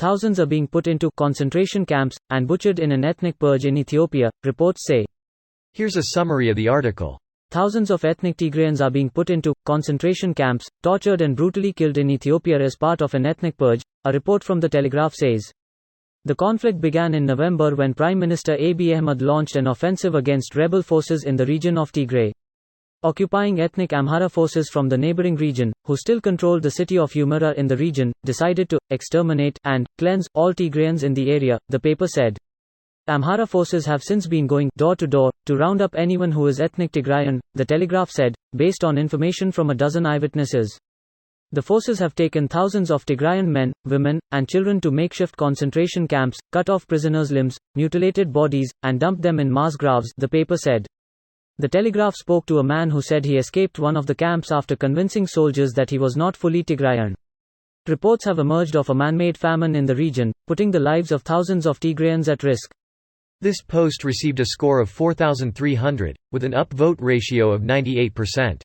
thousands are being put into concentration camps and butchered in an ethnic purge in Ethiopia, reports say. Here's a summary of the article. Thousands of ethnic Tigrayans are being put into concentration camps, tortured and brutally killed in Ethiopia as part of an ethnic purge, a report from The Telegraph says. The conflict began in November when Prime Minister Abiy Ahmed launched an offensive against rebel forces in the region of Tigray. Occupying ethnic Amhara forces from the neighboring region, who still controlled the city of Humera in the region, decided to exterminate and cleanse all Tigrayans in the area, the paper said. Amhara forces have since been going door to door to round up anyone who is ethnic Tigrayan, The Telegraph said, based on information from a dozen eyewitnesses. The forces have taken thousands of Tigrayan men, women, and children to makeshift concentration camps, cut off prisoners' limbs, mutilated bodies, and dumped them in mass graves, the paper said. The Telegraph spoke to a man who said he escaped one of the camps after convincing soldiers that he was not fully Tigrayan. Reports have emerged of a man-made famine in the region, putting the lives of thousands of Tigrayans at risk. This post received a score of 4,300, with an upvote ratio of 98%.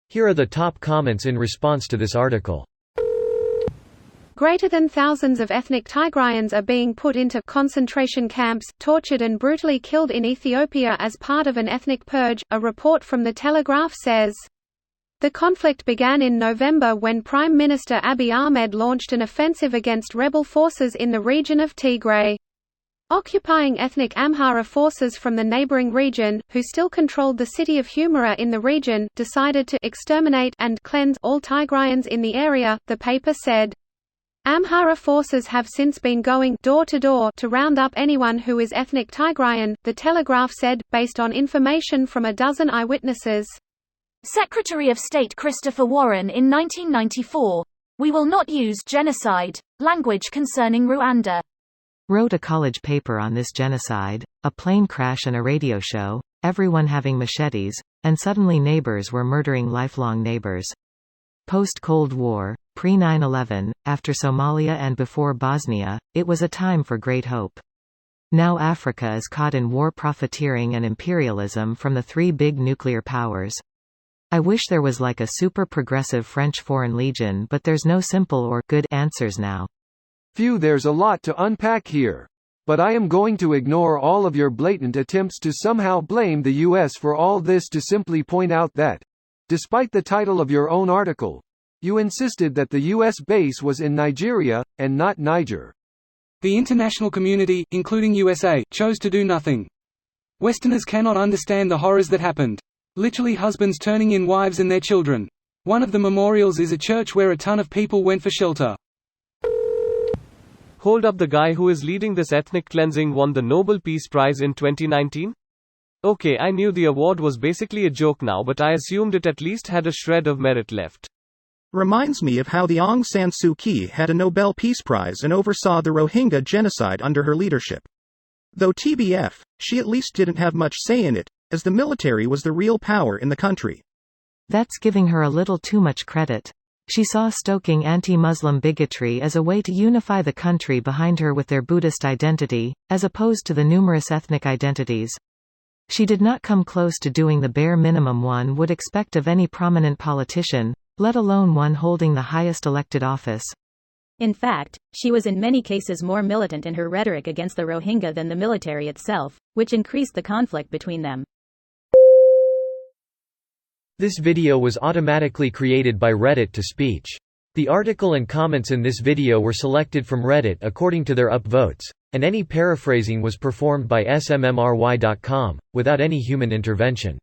Here are the top comments in response to this article. Greater than thousands of ethnic Tigrayans are being put into concentration camps, tortured and brutally killed in Ethiopia as part of an ethnic purge, a report from The Telegraph says. The conflict began in November when Prime Minister Abiy Ahmed launched an offensive against rebel forces in the region of Tigray. Occupying ethnic Amhara forces from the neighboring region, who still controlled the city of Humera in the region, decided to exterminate and cleanse all Tigrayans in the area, the paper said. Amhara forces have since been going door to door to round up anyone who is ethnic Tigrayan, The Telegraph said, based on information from a dozen eyewitnesses. Secretary of State Christopher Warren in 1994. We will not use genocide language concerning Rwanda. Wrote a college paper on this genocide, a plane crash and a radio show, everyone having machetes, and suddenly neighbors were murdering lifelong neighbors. Post-Cold War, pre-9/11, after Somalia and before Bosnia, it was a time for great hope. Now Africa is caught in war, profiteering and imperialism from the three big nuclear powers. I wish there was like a super progressive French Foreign Legion, but there's no simple or good answers now. Phew, there's a lot to unpack here. But I am going to ignore all of your blatant attempts to somehow blame the US for all this to simply point out that, despite the title of your own article, you insisted that the US base was in Nigeria, and not Niger. The international community, including USA, chose to do nothing. Westerners cannot understand the horrors that happened. Literally husbands turning in wives and their children. One of the memorials is a church where a ton of people went for shelter. Hold up, the guy who is leading this ethnic cleansing won the Nobel Peace Prize in 2019? Okay, I knew the award was basically a joke now, but I assumed it at least had a shred of merit left. Reminds me of how the Aung San Suu Kyi had a Nobel Peace Prize and oversaw the Rohingya genocide under her leadership. Though TBF, she at least didn't have much say in it, as the military was the real power in the country. That's giving her a little too much credit. She saw stoking anti-Muslim bigotry as a way to unify the country behind her with their Buddhist identity, as opposed to the numerous ethnic identities. She did not come close to doing the bare minimum one would expect of any prominent politician, let alone one holding the highest elected office. In fact, she was in many cases more militant in her rhetoric against the Rohingya than the military itself, which increased the conflict between them. This video was automatically created by Reddit to speech. The article and comments in this video were selected from Reddit according to their upvotes, and any paraphrasing was performed by smmry.com, without any human intervention.